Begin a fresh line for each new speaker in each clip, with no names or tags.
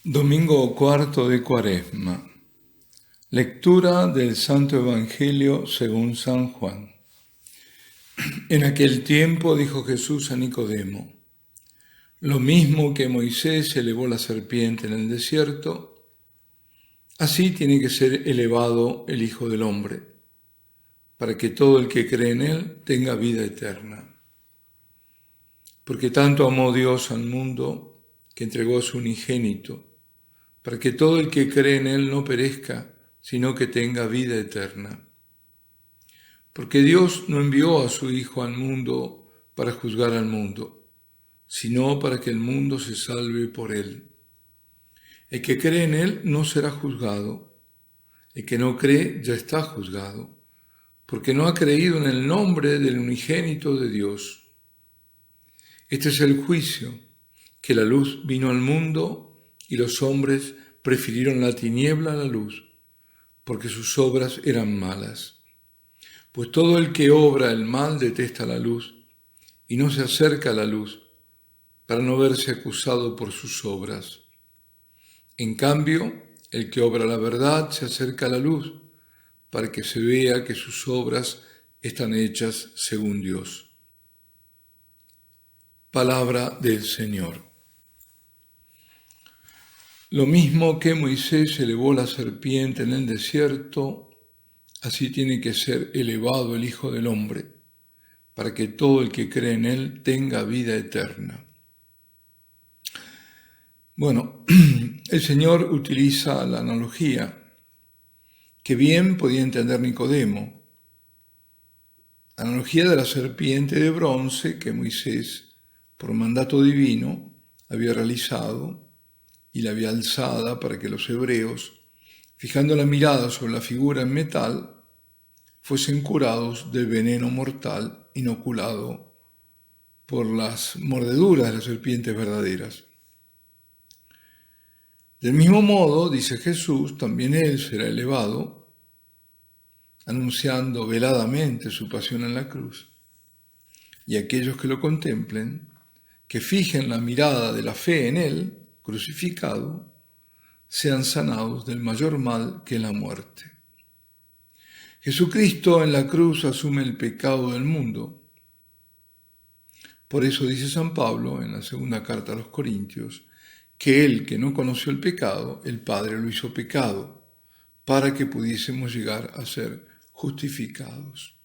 Domingo cuarto de Cuaresma. Lectura del Santo Evangelio según San Juan. En aquel tiempo dijo Jesús a Nicodemo: lo mismo que Moisés elevó la serpiente en el desierto, así tiene que ser elevado el Hijo del Hombre, para que todo el que cree en él tenga vida eterna. Porque tanto amó Dios al mundo que entregó a su unigénito, para que todo el que cree en él no perezca, sino que tenga vida eterna. Porque Dios no envió a su Hijo al mundo para juzgar al mundo, sino para que el mundo se salve por él. El que cree en él no será juzgado. El que no cree ya está juzgado, porque no ha creído en el nombre del unigénito de Dios. Este es el juicio, que la luz vino al mundo y los hombres prefirieron la tiniebla a la luz, porque sus obras eran malas. Pues todo el que obra el mal detesta la luz y no se acerca a la luz, para no verse acusado por sus obras. En cambio, el que obra la verdad se acerca a la luz, para que se vea que sus obras están hechas según Dios. Palabra del Señor. Lo mismo que Moisés elevó la serpiente en el desierto, así tiene que ser elevado el Hijo del Hombre, para que todo el que cree en él tenga vida eterna. Bueno, el Señor utiliza la analogía que bien podía entender Nicodemo, la analogía de la serpiente de bronce que Moisés, por mandato divino, había realizado y la había alzada para que los hebreos, fijando la mirada sobre la figura en metal, fuesen curados del veneno mortal inoculado por las mordeduras de las serpientes verdaderas. Del mismo modo, dice Jesús, también Él será elevado, anunciando veladamente su pasión en la cruz, y aquellos que lo contemplen, que fijen la mirada de la fe en Él, crucificado, sean sanados del mayor mal que es la muerte. Jesucristo en la cruz asume el pecado del mundo. Por eso dice San Pablo en la segunda carta a los Corintios, que él que no conoció el pecado, el Padre lo hizo pecado, para que pudiésemos llegar a ser justificados.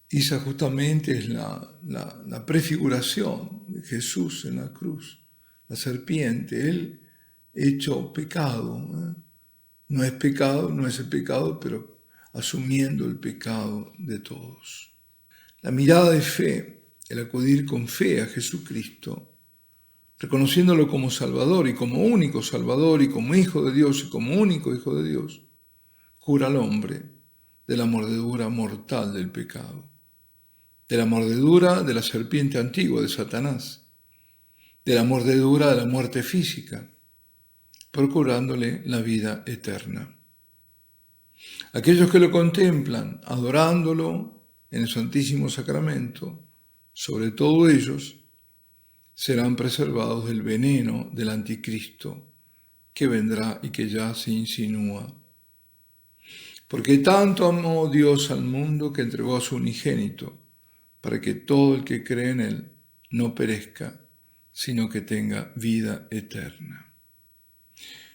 Esa justamente es la prefiguración de Jesús en la cruz. La serpiente, él hecho pecado. No es pecado, no es el pecado, pero asumiendo el pecado de todos. La mirada de fe, el acudir con fe a Jesucristo, reconociéndolo como Salvador y como único Salvador y como Hijo de Dios y como único Hijo de Dios, cura al hombre de la mordedura mortal del pecado, de la mordedura de la serpiente antigua de Satanás, de la mordedura de la muerte física, procurándole la vida eterna. Aquellos que lo contemplan, adorándolo en el Santísimo Sacramento, sobre todo ellos, serán preservados del veneno del anticristo que vendrá y que ya se insinúa. Porque tanto amó Dios al mundo que entregó a su unigénito, para que todo el que cree en él no perezca, sino que tenga vida eterna.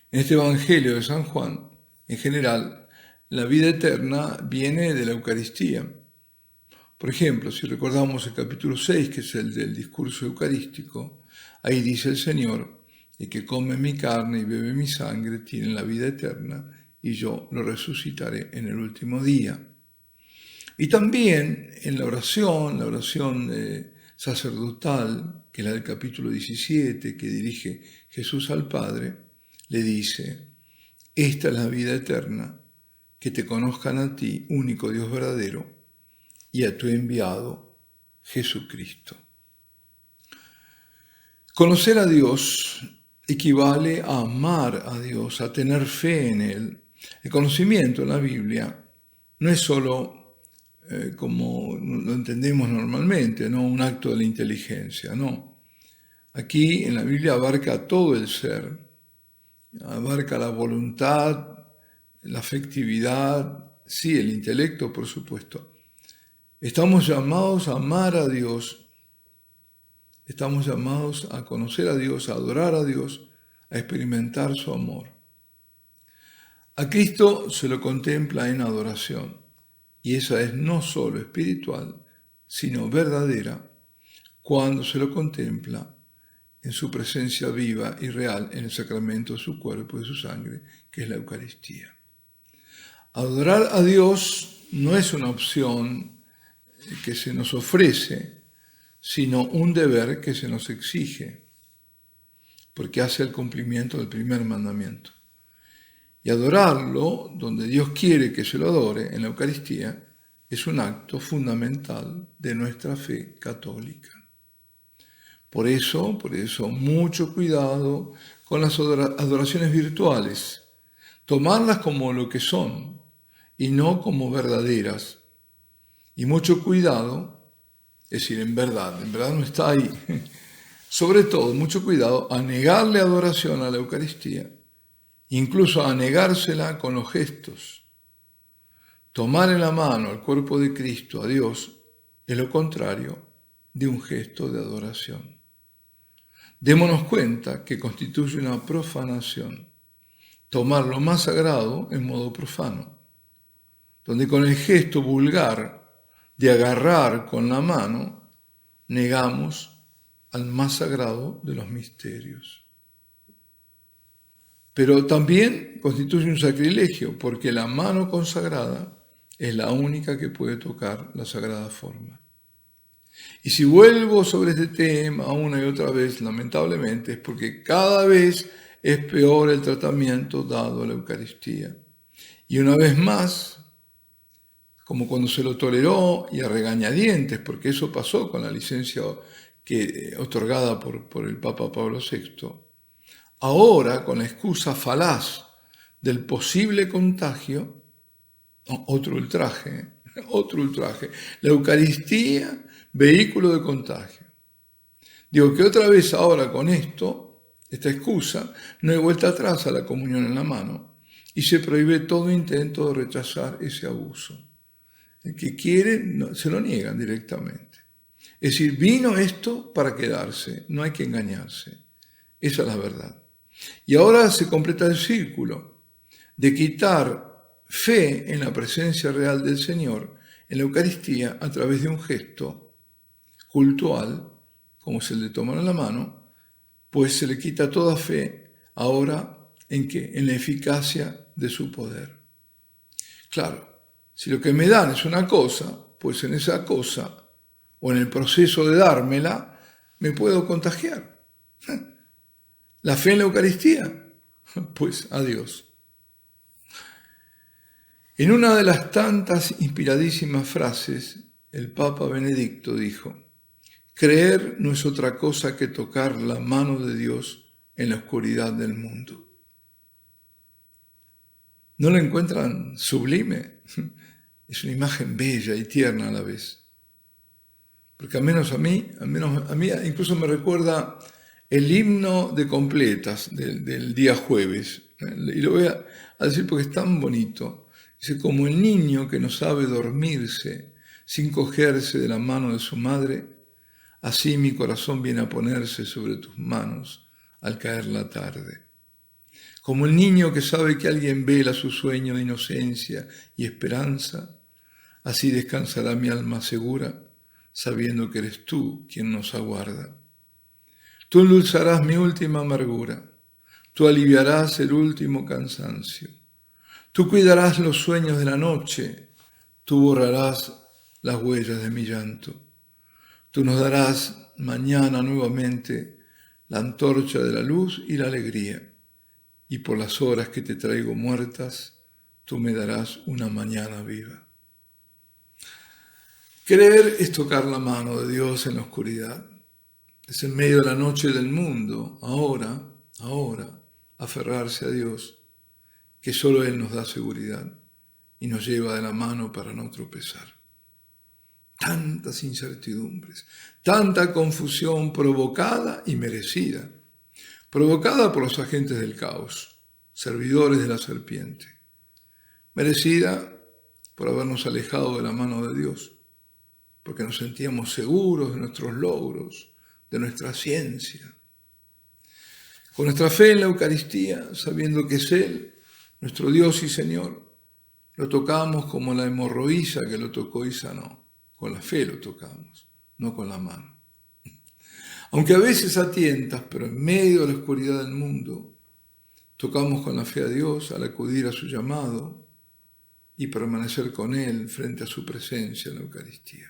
En este Evangelio de San Juan, en general, la vida eterna viene de la Eucaristía. Por ejemplo, si recordamos el capítulo 6, que es el del discurso eucarístico, ahí dice el Señor: el que come mi carne y bebe mi sangre tiene la vida eterna, y yo lo resucitaré en el último día. Y también en la oración sacerdotal, que es la del capítulo 17, que dirige Jesús al Padre, le dice: esta es la vida eterna, que te conozcan a ti, único Dios verdadero, y a tu enviado Jesucristo. Conocer a Dios equivale a amar a Dios, a tener fe en Él. El conocimiento en la Biblia no es solo como lo entendemos normalmente, ¿no? Un acto de la inteligencia, no. Aquí en la Biblia abarca todo el ser, abarca la voluntad, la afectividad, sí, el intelecto, por supuesto. Estamos llamados a amar a Dios, estamos llamados a conocer a Dios, a adorar a Dios, a experimentar su amor. A Cristo se lo contempla en adoración, y esa es no solo espiritual, sino verdadera, cuando se lo contempla en su presencia viva y real en el sacramento de su cuerpo y de su sangre, que es la Eucaristía. Adorar a Dios no es una opción que se nos ofrece, sino un deber que se nos exige, porque hace el cumplimiento del primer mandamiento. Y adorarlo, donde Dios quiere que se lo adore, en la Eucaristía, es un acto fundamental de nuestra fe católica. Por eso, mucho cuidado con las adoraciones virtuales, tomarlas como lo que son y no como verdaderas. Y mucho cuidado, es decir, en verdad no está ahí. Sobre todo, mucho cuidado a negarle adoración a la Eucaristía, incluso a negársela con los gestos. Tomar en la mano al cuerpo de Cristo, a Dios, es lo contrario de un gesto de adoración. Démonos cuenta que constituye una profanación, tomar lo más sagrado en modo profano, donde con el gesto vulgar de agarrar con la mano, negamos al más sagrado de los misterios. Pero también constituye un sacrilegio, porque la mano consagrada es la única que puede tocar la sagrada forma. Y si vuelvo sobre este tema una y otra vez, lamentablemente, es porque cada vez es peor el tratamiento dado a la Eucaristía. Y una vez más, como cuando se lo toleró y a regañadientes, porque eso pasó con la licencia otorgada por el Papa Pablo VI, ahora con la excusa falaz del posible contagio, otro ultraje, la Eucaristía, vehículo de contagio. Digo que otra vez ahora con esta excusa, no hay vuelta atrás a la comunión en la mano y se prohíbe todo intento de rechazar ese abuso. El que quiere se lo niegan directamente. Es decir, vino esto para quedarse, no hay que engañarse. Esa es la verdad. Y ahora se completa el círculo de quitar fe en la presencia real del Señor en la Eucaristía a través de un gesto cultual, como es el de tomar la mano, pues se le quita toda fe ahora en ¿qué? En la eficacia de su poder. Claro, si lo que me dan es una cosa, pues en esa cosa o en el proceso de dármela me puedo contagiar. La fe en la Eucaristía, pues adiós. En una de las tantas inspiradísimas frases, el Papa Benedicto dijo: creer no es otra cosa que tocar la mano de Dios en la oscuridad del mundo. ¿No lo encuentran sublime? Es una imagen bella y tierna a la vez. Porque al menos a mí incluso me recuerda el himno de completas del día jueves. Y lo voy a decir porque es tan bonito. Dice: como el niño que no sabe dormirse sin cogerse de la mano de su madre, así mi corazón viene a ponerse sobre tus manos al caer la tarde. Como el niño que sabe que alguien vela su sueño de inocencia y esperanza, así descansará mi alma segura, sabiendo que eres tú quien nos aguarda. Tú endulzarás mi última amargura, tú aliviarás el último cansancio, tú cuidarás los sueños de la noche, tú borrarás las huellas de mi llanto. Tú nos darás mañana nuevamente la antorcha de la luz y la alegría, y por las horas que te traigo muertas, tú me darás una mañana viva. Creer es tocar la mano de Dios en la oscuridad. Es en medio de la noche del mundo, ahora, aferrarse a Dios, que solo Él nos da seguridad y nos lleva de la mano para no tropezar. Tantas incertidumbres, Tanta confusión provocada y merecida, provocada por los agentes del caos, servidores de la serpiente, merecida por habernos alejado de la mano de Dios, porque nos sentíamos seguros de nuestros logros, de nuestra ciencia. Con nuestra fe en la Eucaristía, sabiendo que es Él, nuestro Dios y Señor, lo tocamos como la hemorroísa que lo tocó y sanó. Con la fe lo tocamos, no con la mano. Aunque a veces a tientas, pero en medio de la oscuridad del mundo, tocamos con la fe a Dios al acudir a su llamado y permanecer con Él frente a su presencia en la Eucaristía.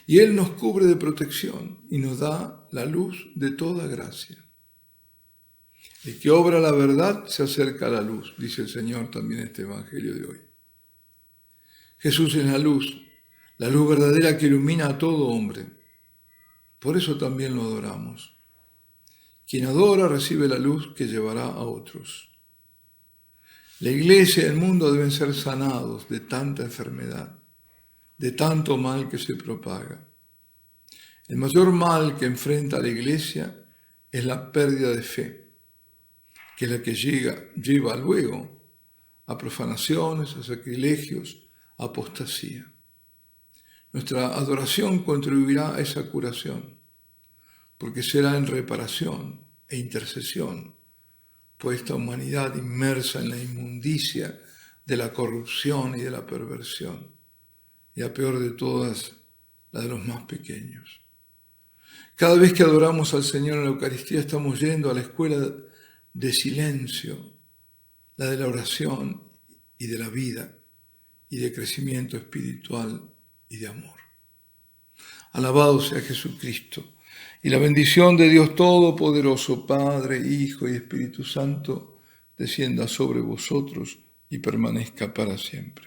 Y Él nos cubre de protección y nos da la luz de toda gracia. El que obra la verdad se acerca a la luz, dice el Señor también en este Evangelio de hoy. Jesús es la luz verdadera que ilumina a todo hombre. Por eso también lo adoramos. Quien adora recibe la luz que llevará a otros. La Iglesia y el mundo deben ser sanados de tanta enfermedad, de tanto mal que se propaga. El mayor mal que enfrenta la Iglesia es la pérdida de fe, que es la que lleva luego a profanaciones, a sacrilegios, a apostasía. Nuestra adoración contribuirá a esa curación, porque será en reparación e intercesión por esta humanidad inmersa en la inmundicia de la corrupción y de la perversión, y la peor de todas, la de los más pequeños. Cada vez que adoramos al Señor en la Eucaristía estamos yendo a la escuela de silencio, la de la oración y de la vida y de crecimiento espiritual y de amor. Alabado sea Jesucristo, y la bendición de Dios Todopoderoso, Padre, Hijo y Espíritu Santo, descienda sobre vosotros y permanezca para siempre.